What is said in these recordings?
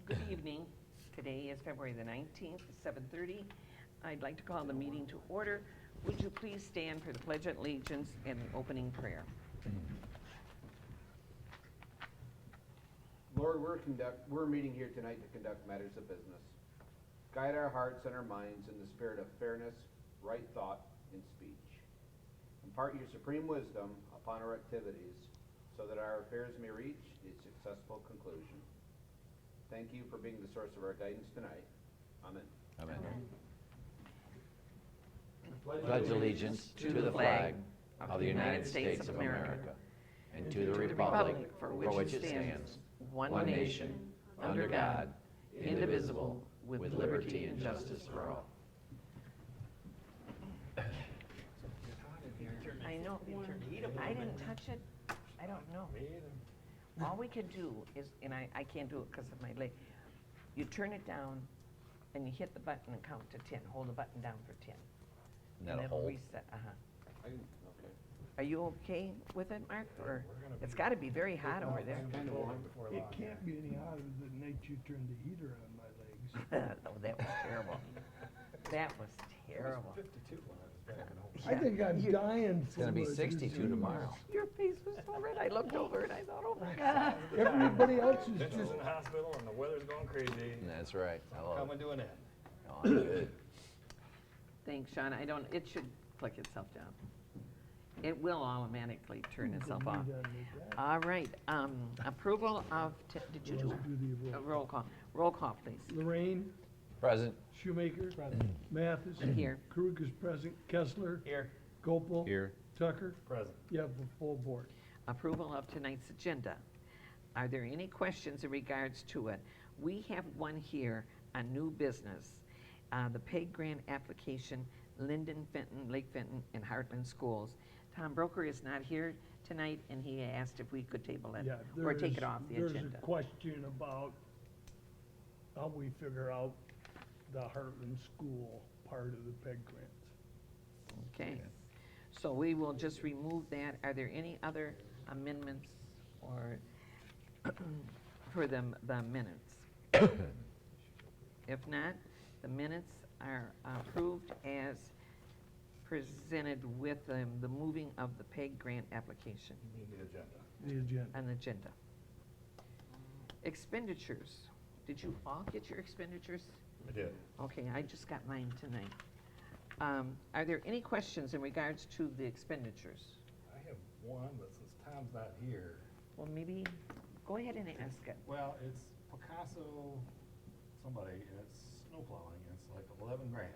Good evening. Today is February the 19th, 7:30. I'd like to call the meeting to order. Would you please stand for the Pledge of Allegiance and the opening prayer? Lord, we're meeting here tonight to conduct matters of business. Guide our hearts and our minds in the spirit of fairness, right thought, and speech. Impart your supreme wisdom upon our activities so that our affairs may reach a successful conclusion. Thank you for being the source of our guidance tonight. Amen. Amen. Pledge allegiance to the flag of the United States of America and to the republic for which it stands, one nation, under God, indivisible, with liberty and justice for all. I know, I didn't touch it. I don't know. All we can do is, and I can't do it because of my leg, you turn it down and you hit the button and count to 10. Hold the button down for 10. And that'll it'll hold. reset. Okay. Are you okay with it, Mark? Or it's got to be very hot over there. Kind of warm. It can't be any hotter than the night you turned the heater on my legs. Oh, that was terrible. That was terrible. 52 when I was back in home. Yeah. I think I'm dying It's going to be 62 tomorrow. Your face was so red. I looked over and I thought, oh my God. Everybody else is Benton's just, in the hospital and the weather's going crazy. That's right. Hello. Coming to an end. Oh, I'm good. Thanks, Sean. It should click itself down. It will automatically turn itself off. All right, approval of, did you do a roll call? Roll call, please. Lorraine, Present. Shoemaker, Mathis. Here. Krug is present, Kessler, Here. Gopel. Here. Tucker. Present. You have the full board. Approval of tonight's agenda. Are there any questions in regards to it? We have one here on new business. The PEG grant application, Linden, Fenton, Lake Fenton, and Heartland Schools. Tom Broker is not here tonight, and he asked if we could table it Yeah, or take it off the There's agenda. a question about how we figure out the Heartland School part of the PEG grants. Okay, so we will just remove that. Are there any other amendments or for the minutes? If not, the minutes are approved as presented with the moving of the PEG grant application The agenda. The agenda. on the agenda. Expenditures. Did you all get your expenditures? I did. Okay, I just got mine tonight. Are there any questions in regards to the expenditures? I have one, but since Tom's not here, Well, maybe, go ahead and ask it. well, it's Picasso, somebody, and it's snow plowing, and it's like 11 grand.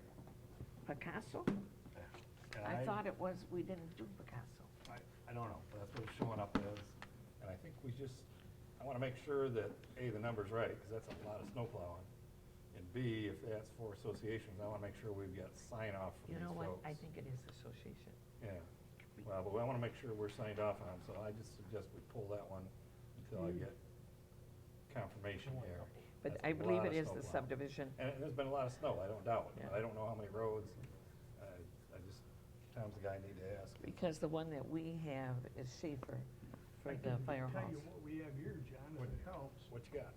Picasso? And I thought it was, we didn't do Picasso. I don't know, but that's what it's showing up as. And I think I want to make sure that, A, the number's right, because that's a lot of snow plowing. And B, if that's for associations, I want to make sure we've got sign off from You these know what, folks. I think it is association. Yeah, well, but I want to make sure we're signed off on, so I just suggest we pull that one until I get confirmation here. But That's I a believe lot it is of the snow plowing. subdivision. And there's been a lot of snow, I don't doubt, Yeah. but I don't know how many roads. Tom's the guy I need to ask. Because the one that we have is Schaefer for I the can firehouse. tell you what we have here, John, if it helps. What you got?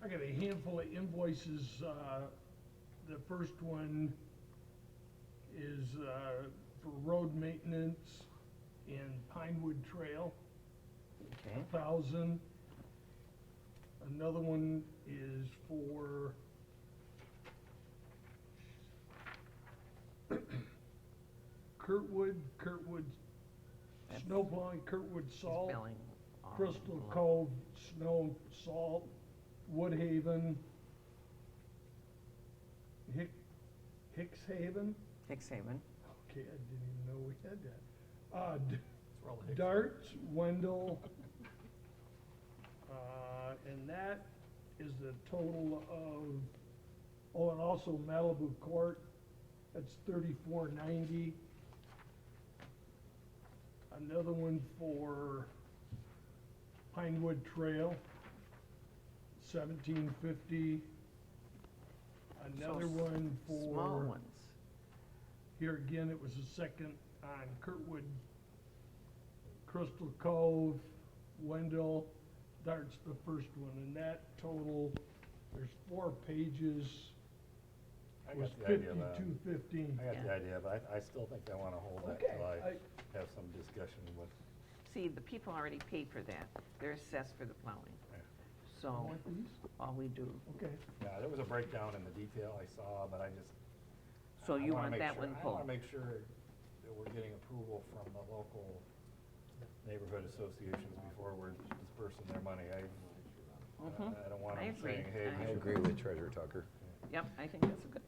I got a handful of invoices. The first one is for road maintenance in Pinewood Trail, Okay, 1,000. Another one is for Kurtwood That's- snow plowing, Kurtwood he's salt. billing all Crystal along. Cove, snow, salt, Woodhaven, Hickshaven. Hickshaven. Okay, I didn't even know we had that. That's where all the Hicks are. Darts, Wendell, and that is the total of, oh, and also Malibu Court, that's $34.90. Another one for Pinewood Trail, $17.50. Another So one for. Small ones. Here again, it was a second on Kurtwood, Crystal Cove, Wendell, That's the first one, and that total, there's 4 pages, I was got the idea of that. 5215. I got the Yeah. idea, but I still think I wanna hold that Okay, till I have some discussion with, See, the people already pay for that. They're assessed for the plowing. Yeah. So Want these? all we do. Okay. yeah, there was a breakdown in the detail I saw, but I just. So I you wanna want make that sure- one I pulled? wanna make sure that we're getting approval from the local neighborhood associations before we're dispersing their money. I don't want I them agree. saying, hey. I I agree with Treasurer Tucker. Yep, I think that's a good.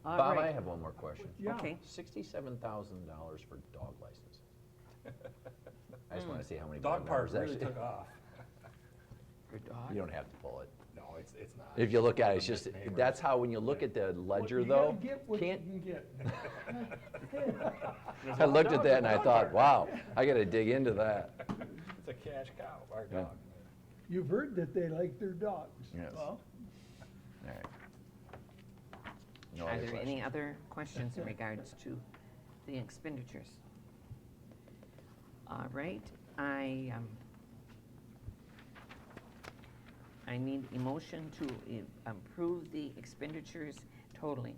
All Bob, I right. have one more question. Yeah. Okay. $67,000 for dog license. I just want to see how many Dog board park members really actually. took off. Your dog? You don't have to pull it. No, it's not. If you look at it, it's a just, misnomer. that's how, when you look at the ledger You though, gotta get what you can't, can get. I looked at that and I thought, wow, I gotta dig into that. It's a cash cow, our Yeah. dog. You've heard that they like their dogs. Yes. Well, All right. No Are other there any questions? other questions in regards to the expenditures? All right, I need a motion to approve the expenditures totaling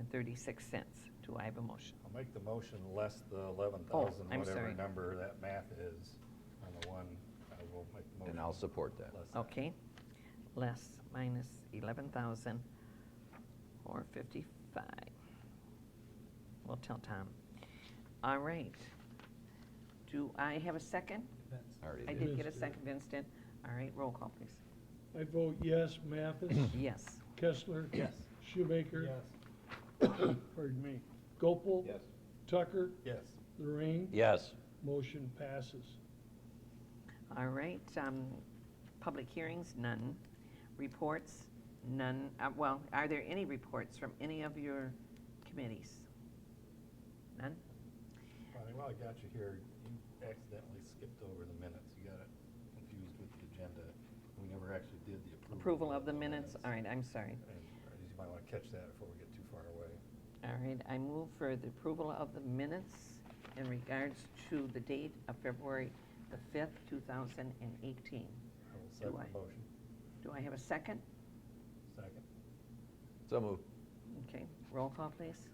$771,278.36. Do I have a motion? I'll make the motion less the 11,000, I'm whatever sorry. number that math is on the one. I will make the motion. And I'll support that. less that. Okay, less minus 11,455. We'll tell Tom. All right. Do I have a second? I already I did. did get a Vince did. second, Vince did. All right, roll call, please. I vote yes. Mathis, Yes. Kessler. Yes. Shoemaker. Pardon me. Gopel. Yes. Tucker. Yes. Lorraine. Yes. Motion passes. All right, public hearings, none. Reports, none. Well, are there any reports from any of your committees? None? Ronnie, while I got you here, you accidentally skipped over the minutes. You got it confused with the agenda. We never actually did the Approval of the minutes? All right, I'm sorry. And you might want to catch that before we get too far away. All right, I move for the approval of the minutes in regards to the date of February the 5th, 2018. I will second Do I? the motion. Do I have a second? Second. So move. Okay, roll call, please.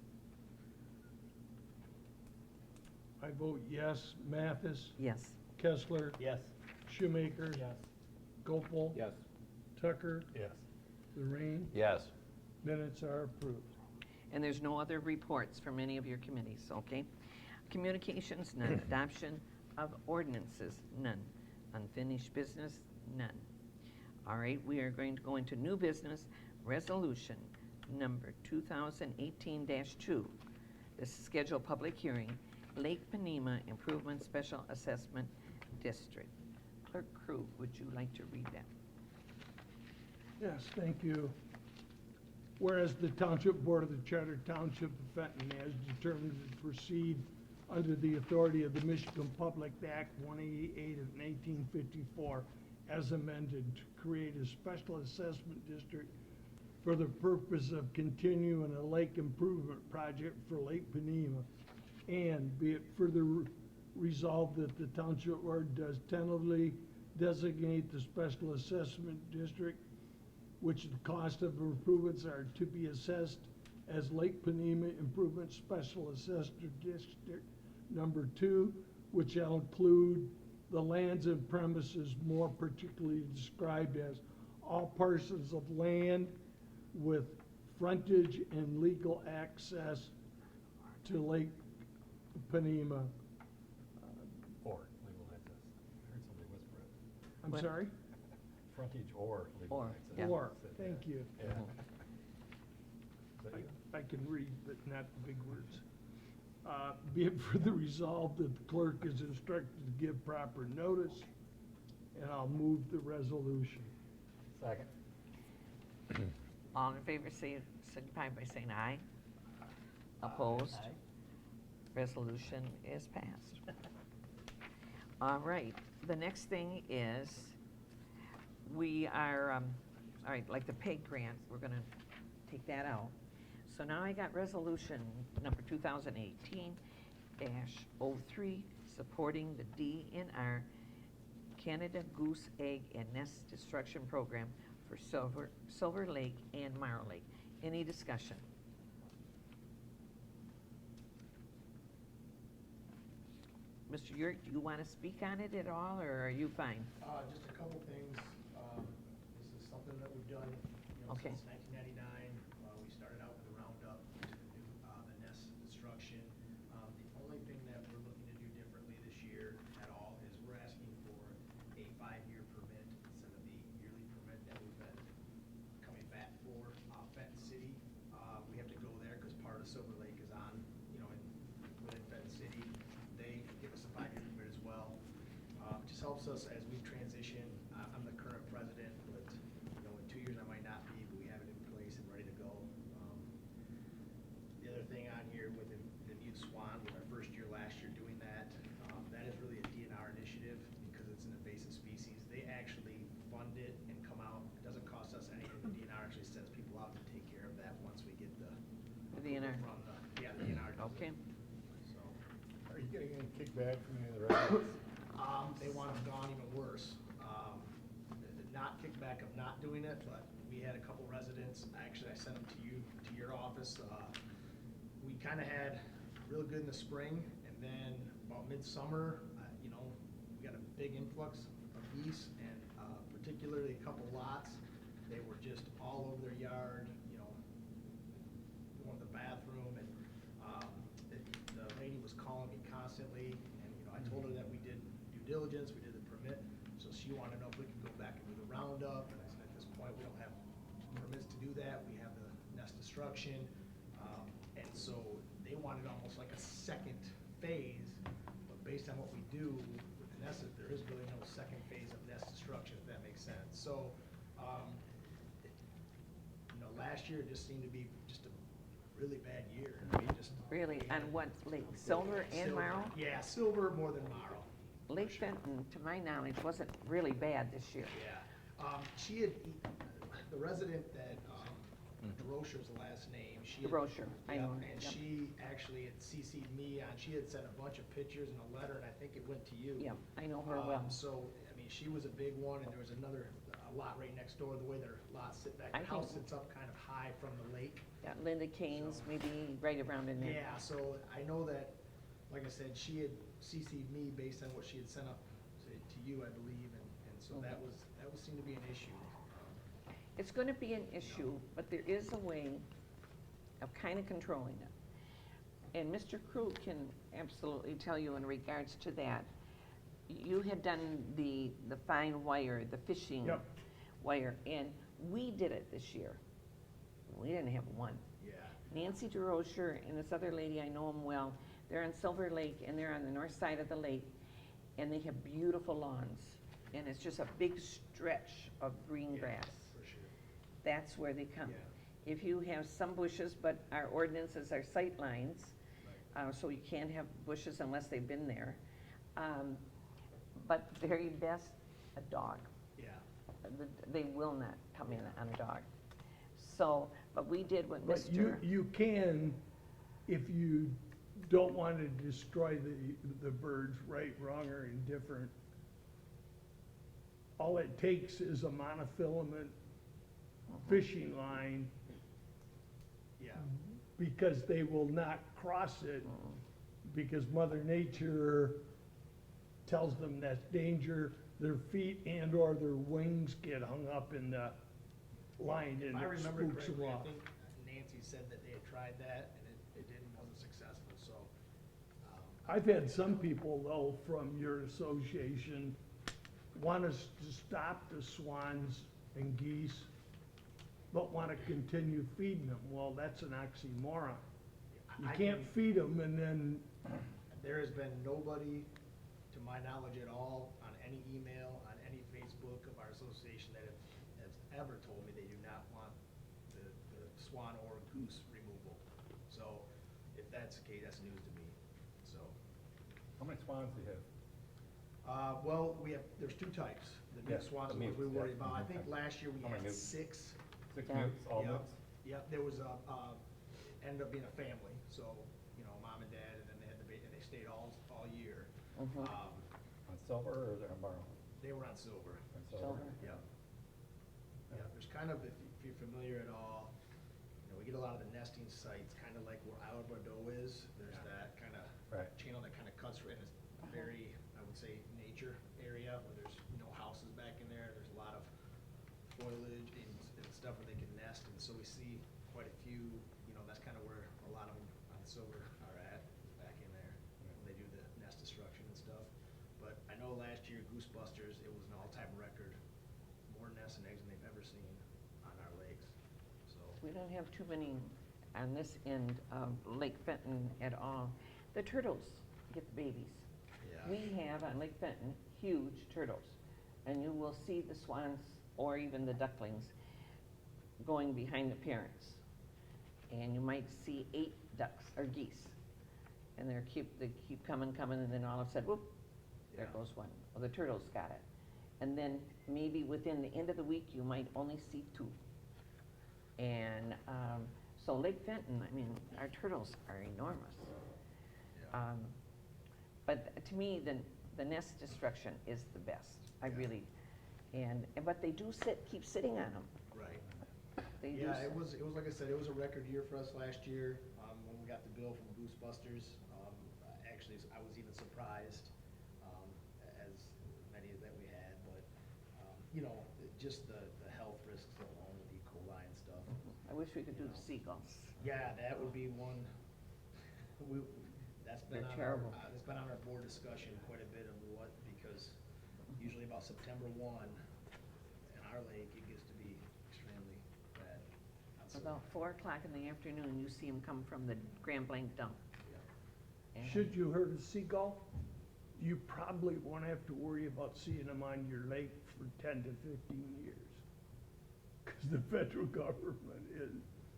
I vote yes. Mathis, Yes. Kessler. Yes. Shoemaker. Gopel. Yes. Tucker. Yes. Lorraine. Yes. Minutes are approved. And there's no other reports from any of your committees, okay? Communications, none. Adoption of ordinances, none. Unfinished business, none. All right, we are going to go into new business, resolution number 2018-2. This is scheduled public hearing, Lake Panema Improvement Special Assessment District. Clerk Crew, would you like to read that? Yes, thank you. Whereas the Township Board of the Charter Township of Fenton has determined to proceed under the authority of the Michigan Public Act 188 of 1954 as amended to create a special assessment district for the purpose of continuing a lake improvement project for Lake Panema. And be it further resolved that the Township Board does tentatively designate the special assessment district, which the cost of improvements are to be assessed as Lake Panema Improvement Special Assessment District Number 2, which shall include the lands and premises more particularly described as all parcels of land with frontage and legal access to Lake Panema. Or legal access. I heard somebody whisper it. I'm What? sorry? Frontage or legal Or, access. yeah. Or, Said thank that. you. Yeah. Is that you? I can read, but not the big words. Be it further resolved that the clerk is instructed to give proper notice, and I'll move the resolution. Second. All in favor, signify by saying aye. Opposed? Resolution is passed. All right, the next thing is, we are, all right, like the PEG grant, we're gonna take that out. So now I got resolution number 2018 2020-03, supporting the DNR Canada Goose Egg and Nest Destruction Program for Silver Lake and Marrow Lake. Any discussion? Mr. Yurk, do you want to speak on it at all, or are you fine? Just a couple things. This is something that we've done, Okay. since 1999. We started out with the Roundup to do the nest destruction. The only thing that we're looking to do differently this year at all is we're asking for a 5-year permit instead of the yearly permit that we've been coming back for. Fenton City, we have to go there because part of Silver Lake is on, within Fenton City. They give us a 5-year permit as well. It just helps us as we transition. I'm the current president, but in 2 years I might not be, but we have it in place and ready to go. The other thing on here with the new swan, with our first year last year doing that, that is really a DNR initiative because it's an invasive species. They actually fund it and come out. It doesn't cost us anything. The DNR actually sends people out to take care of that once we get the DNR. from the DNR. does it. Okay. So. Are you getting any kickback from any of the residents? They want them gone even worse. Not kickback of not doing it, but we had a couple residents, actually I sent them to you, to your office. We kind of had real good in the spring, and then about midsummer, we got a big influx of geese, and particularly a couple lots, they were just all over their yard, going to the bathroom, and the lady was calling me constantly, and I told her that we did due diligence, we did the permit, so she wanted to know if we could go back and do the roundup, and I said, at this point, we don't have permits to do that, we have the nest destruction, and so they wanted almost like a second phase, but based on what we do with the nest, there is really no second phase of nest destruction, if that makes sense. So, last year just seemed to be just a really bad year. Really, on what lake? Silver and Silver. Marrow? Yeah, Silver more than Marrow. Lake Fenton, to my knowledge, wasn't really bad this year. Yeah. She had, the resident that, DeRocher's the last name. DeRocher, I know her, And yep. she actually had CC'd me on, she had sent a bunch of pictures and a letter, and I think it went to you. Yeah, I know her well. So, she was a big one, and there was another lot right next door, the way their lots sit back, I the house think- sits up kind of high from the lake. Got Linda Kane's maybe right around in there. Yeah, so I know that, like I said, she had CC'd me based on what she had sent up to you, I believe, and so that was seemed to be an issue. It's gonna be an issue, but there is a way of kind of controlling it. And Mr. Krug can absolutely tell you in regards to that. You had done the fine wire, the fishing Yep. wire, and we did it this year. We didn't have one. Yeah. Nancy DeRocher and this other lady, I know them well, they're on Silver Lake, and they're on the north side of the lake, and they have beautiful lawns, and it's just a big stretch of green Yeah, grass. for sure. That's where they come. Yeah. If you have some bushes, but our ordinances are sight lines, so you can't have bushes unless they've been there. But very best, a dog. Yeah. They will not come in on a dog. So, but we did what But Mr. you can, if you don't want to destroy the birds, right, wrong, or indifferent, all it takes is a monofilament fishing line, Yeah. because they will not cross it, because Mother Nature tells them that's danger. Their feet and or their wings get hung up in the line If and I it remember spooks them correctly, I off. think Nancy said that they had tried that, and it wasn't successful, so. I've had some people though from your association want us to stop the swans and geese, but want to continue feeding them. Well, that's an oxymoron. You I can't can- feed them and then, There has been nobody, to my knowledge at all, on any email, on any Facebook of our association that has ever told me they do not want the swan or goose removal. So if that's the case, that's news to me, so. How many swans do you have? Well, there's two types. The Yeah, mixed swans the are what we mixed, worry yeah. about. I think last year we How many had newts? 6. 6 Yeah. newts, all Yep. newts? Yep, there was ended up being a family, so, mom and dad, and then they had the baby, and they Mhm. On silver or is it on borrow? They were on silver. On silver. Silver. Yeah. Yeah, there's kind of, if you're familiar at all, we get a lot of the nesting sites, kind of like where Isle Bordeaux is. There's that kind of Right. channel that kind of cuts right, and it's very, I would say, nature area where there's no houses back in there. There's a lot of foliage and stuff where they can nest, and so we see quite a few, that's kind of where a lot of them on silver are at, back in there, when they do the nest destruction and stuff. But I know last year, Goosebusters, it was an all-time record, more nests and eggs than they've ever seen on our lakes, so. We don't have too many on this end of Lake Fenton at all. The turtles get the babies. Yeah. We have on Lake Fenton huge turtles, and you will see the swans or even the ducklings going behind the parents. And you might see 8 ducks or geese, and they keep coming, and then all of a sudden, whoop, there Yeah. goes one. Well, the turtles got it. And then maybe within the end of the week, you might only see 2. And so Lake Fenton, I mean, our turtles are enormous. Yeah. But to me, the nest destruction is the best. I Yeah. really, but they do keep sitting on them. Right. They do. Yeah, it was like I said, it was a record year for us last year, when we got the bill from Goosebusters. Actually, I was even surprised, as many that we had, but, just the health risks alone with E. coli and stuff. I wish we could do the seagulls. Yeah, that would be one, that's been They're on terrible. it's been on our board discussion quite a bit of because usually about September 1, in our lake, it gets to be extremely bad. on silver. About 4 o'clock in the afternoon, you see them come from the Grand Blanc dump. Yeah. And Should you hurt a seagull, you probably won't have to worry about seeing them on your lake for 10 to 15 years. Because the federal government is,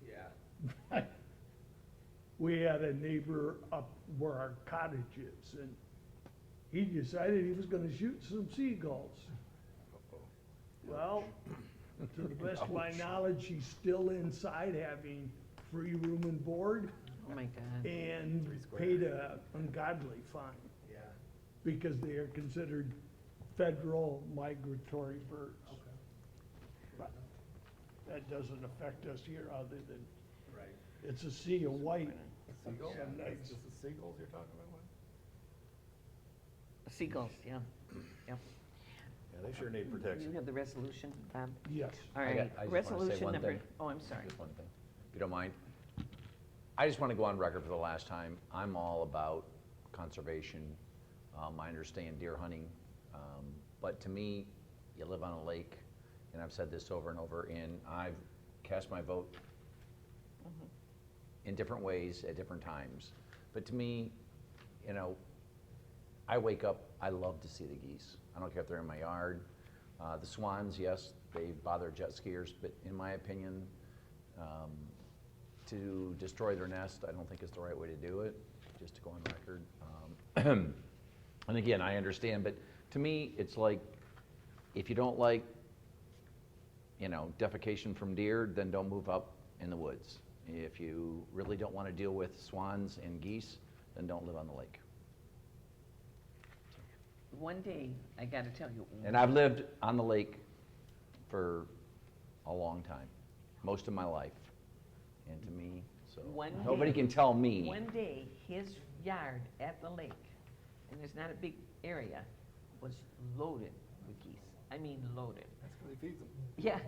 Yeah. we had a neighbor up where our cottage is, and he decided he was gonna shoot some seagulls. Well, to the best of my knowledge, he's still inside having free room and board Oh, my God. and 3 square. paid a ungodly fine Yeah. because they are considered federal migratory birds. Okay. But that doesn't affect us here other than Right. it's a sea of white. Seagulls? Some That's nights. just the seagulls you're talking about? Seagulls, yeah. Yeah, they sure need protection. You have the resolution, Bob? Yes. All I right, just wanna say resolution one number, thing. oh, I'm sorry. Just one thing, if you don't mind. I just want to go on record for the last time. I'm all about conservation. I understand deer hunting. But to me, you live on a lake, and I've said this over and over, and I've cast my vote in different ways at different times. But to me, I wake up, I love to see the geese. I don't care if they're in my yard. The swans, yes, they bother jet skiers, but in my opinion, to destroy their nest, I don't think is the right way to do it, just to go on record. And again, I understand, but to me, it's like, if you don't like, defecation from deer, then don't move up in the woods. If you really don't want to deal with swans and geese, then don't live on the lake. One day, I gotta tell you. And I've lived on the lake for a long time, most of my life. And to me, so One nobody day- can tell me. One day, his yard at the lake, and there's not a big area, was loaded with geese. I mean, loaded. That's because he feeds them. Yeah.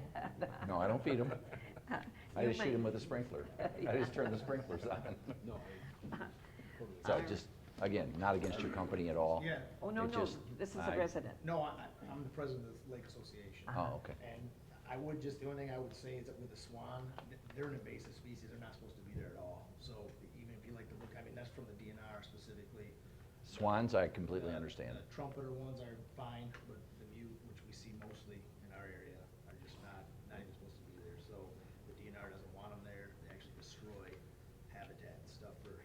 No, I don't feed them. I You just shoot might- them with a sprinkler. I just turn the sprinklers on. So just, again, not against your company at all. Yeah. Oh, no, It no, just- this is a I- resident. No, I'm the president of the Lake Association. Uh-huh. Oh, okay. And I would the only thing I would say is that with the swan, they're an invasive species, they're not supposed to be there at all. So even if you like to look, that's from the DNR specifically. Swans, I completely understand. The trumpeter ones are fine, but the mute, which we see mostly in our area, are just not even supposed to be there. So the DNR doesn't want them there, they actually destroy habitat and stuff for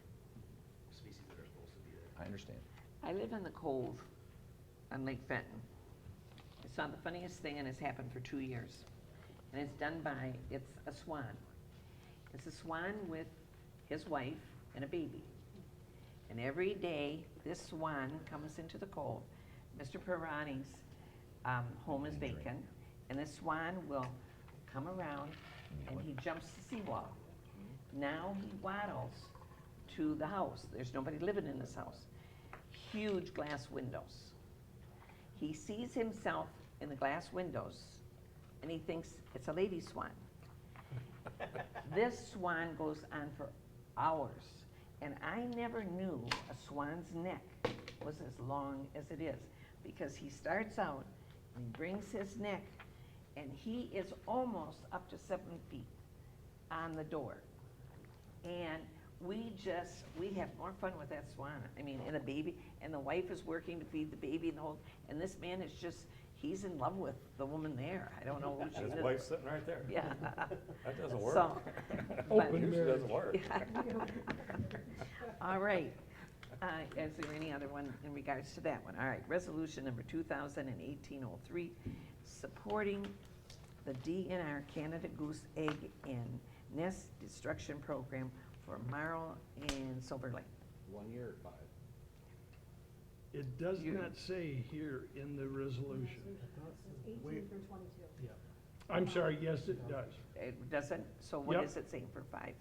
species that are supposed to be there. I understand. I live in the cove on Lake Fenton. I saw the funniest thing, and it's happened for 2 years. And it's done by, it's a swan. It's a swan with his wife and a baby. And every day, this swan comes into the cove. Mr. Pirani's home is vacant, and this swan will come around and he jumps the seawall. Now he waddles to the house. There's nobody living in this house. Huge glass windows. He sees himself in the glass windows, and he thinks it's a lady swan. This swan goes on for hours, and I never knew a swan's neck was as long as it is, because he starts out and he brings his neck, and he is almost up to 7 feet on the door. And we have more fun with that swan. I mean, and the baby, and the wife is working to feed the baby and this man is just, he's in love with the woman there. I don't know who she His is. wife's sitting right there. Yeah. That doesn't work. So, Open Usually marriage. doesn't work. All right. Is there any other one in regards to that one? All right, resolution number 2018-03, supporting the DNR Canada Goose Egg and Nest Destruction Program for Marl and Silver Lake. 1 year or 5? It does You- not say here in the resolution. It's 18 through 22. I'm sorry, yes, it does. It doesn't, so what Yep. is it saying for 5?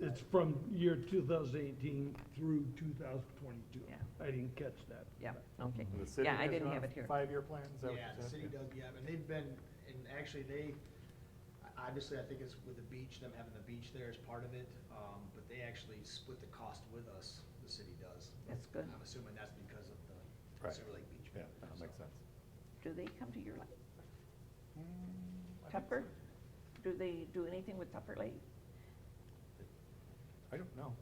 It's from year 2018 through 2022. Yeah. I didn't catch that. Yeah, okay. The city Yeah, I has didn't it on have it here. 5-year plan, is that what Yeah, you the said? city does, yeah, and they've been, and actually obviously I think it's with the beach, them having the beach there is part of it, but they actually split the cost with us, the city does. That's good. I'm assuming that's because of the Right. Silver Lake Beach. Yeah, plan, that so. makes sense. Do they come to your lake? I think Tupper? so. Do they do anything with Tupper Lake? I don't know.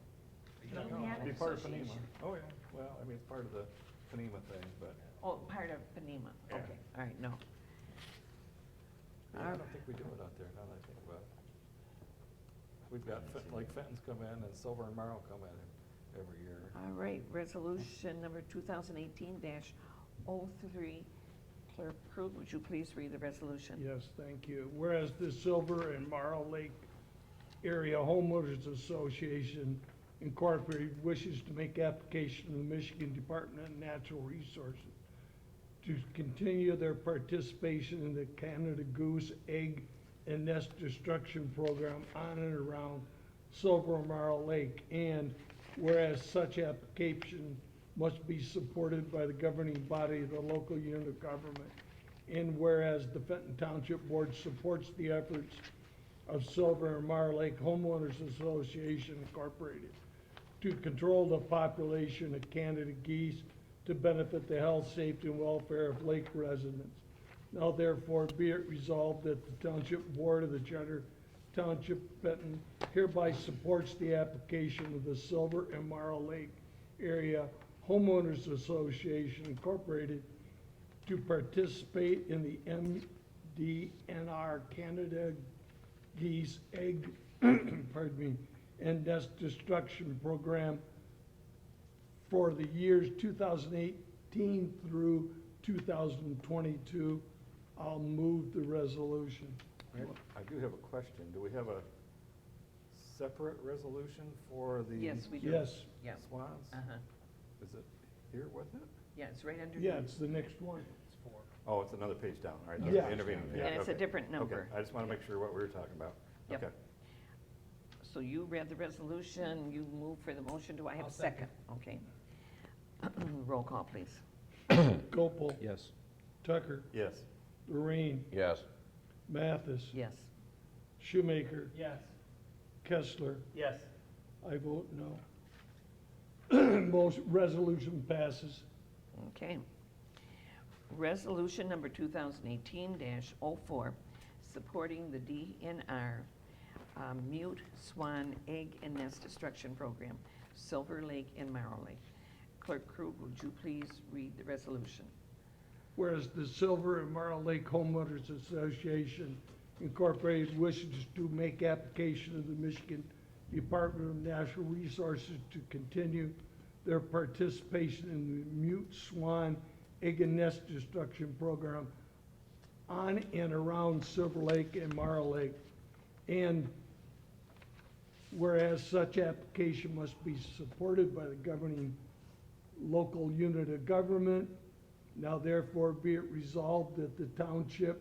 You Don't don't we know. have It'd an be part of FEMA. association? Oh, yeah, well, I mean, it's part of the FEMA thing, but, Oh, part of Panema, Yeah. okay, all right, no. yeah, I don't think we do it out there, now that I think about it. We've got, like Fenton's come in and Silver and Marl come in every year. All right, resolution number 2018-03. Clerk Krug, would you please read the resolution? Yes, thank you. Whereas the Silver and Marl Lake Area Homeowners Association Incorporated wishes to make application to the Michigan Department of Natural Resources to continue their participation in the Canada Goose Egg and Nest Destruction Program on and around Silver and Marl Lake, and whereas such application must be supported by the governing body of the local unit of government, and whereas the Fenton Township Board supports the efforts of Silver and Marl Lake Homeowners Association Incorporated to control the population of Canada geese to benefit the health, safety, and welfare of lake residents. Now therefore be it resolved that the Township Board of the Charter Township Benton hereby supports the application of the Silver and Marl Lake Area Homeowners Association Incorporated to participate in the MDNR Canada Geese Egg, pardon me, and Nest Destruction Program for the years 2018 through 2022. I'll move the resolution. I do have a question. Do we have a separate resolution for the Yes, we do. Yes, Yeah, swans? uh-huh, Is it here with it? yeah, it's right under. yeah, it's the next one. Oh, it's another page down, all right. Yeah. the intervening page, And it's a okay. different number. Okay, I just want to make sure what we were talking about. Yep. Okay. So you read the resolution, you move for the motion, do I have a I'll second? Okay. Roll call, please. Gopel, Yes. Tucker, Yes. Lorraine, Yes. Mathis, Yes. Shoemaker, Yes. Kessler. Yes. I vote no. Most resolution passes. Okay. Resolution number 2018-04, supporting the DNR Mute Swan Egg and Nest Destruction Program, Silver Lake and Marl Lake. Clerk Krug, would you please read the resolution? Whereas the Silver and Marl Lake Homeowners Association Incorporated wishes to make application of the Michigan Department of Natural Resources to continue their participation in the Mute Swan Egg and Nest Destruction Program on and around Silver Lake and Marl Lake. And whereas such application must be supported by the governing local unit of government, now therefore be it resolved that the Township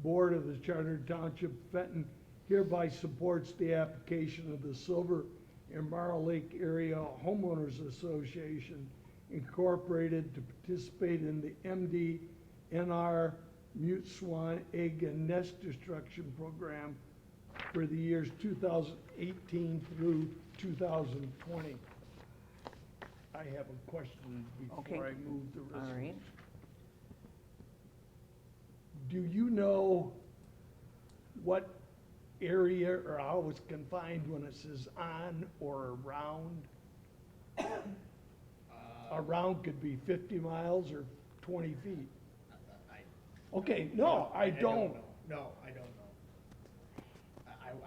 Board of the Chartered Township of Fenton hereby supports the application of the Silver and Marl Lake Area Homeowners Association Incorporated to participate in the MDNR Mute Swan Egg and Nest Destruction Program for the years 2018 through 2020. I have a question Okay. before I move the All resolution. right. Do you know what area or how it's confined when it says on or around? Around could be 50 miles or 20 feet. Okay, no, I don't. know. No, I don't know.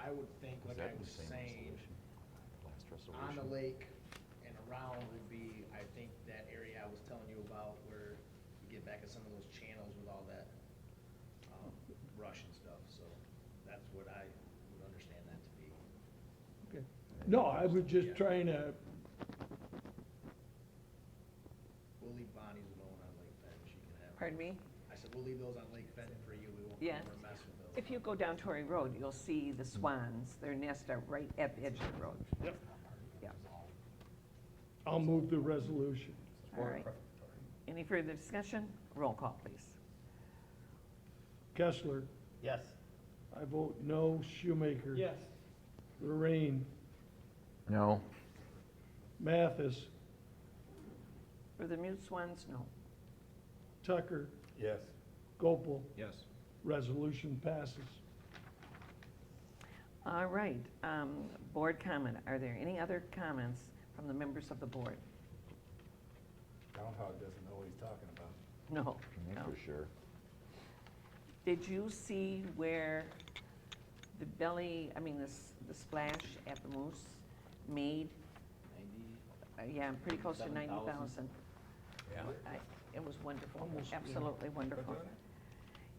I would think, Was like that I the was same saying, resolution? Last on the resolution? lake and around would be, I think, that area I was telling you about where you get back at some of those channels with all that brush and stuff, so that's what I would understand that to be. Okay. No, I was just trying to, We'll leave Bonnie's alone on Lake Fenton, she can have. Pardon me? I said, we'll leave those on Lake Fenton for you, we won't Yeah. ever mess with those. If you go down Torrey Road, you'll see the swans, their nests are right at the edge of the road. Yep. Yeah, I'll move the resolution. all right. Any further discussion? Roll call, please. Kessler, Yes. I vote no. Shoemaker. Yes. Lorraine, No. Mathis, For the mute swans, no. Tucker, Yes. Gopel. Yes. Resolution passes. All right, board comment. Are there any other comments from the members of the board? Groundhog doesn't know what he's talking about. No, no. For sure. Did you see where the belly, the splash at the Moose made? Yeah, pretty close to 90,000. Yeah. It was wonderful, Almost, yeah. absolutely wonderful.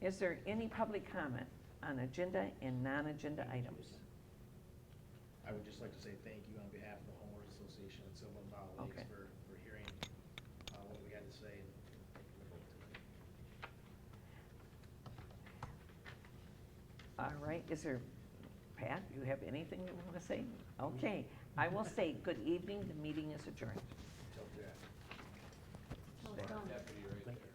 Is there any public comment on agenda and non-agenda items? I would just like to say thank you on behalf of the homeowners association and Silver and Marl Lakes Okay. for hearing what we had to say and making the vote tonight. All right, is there, Pat, you have anything you want to say? Okay, I will say good evening, the meeting is adjourned. Until Jack. Oh, it's gone. Deputy right there.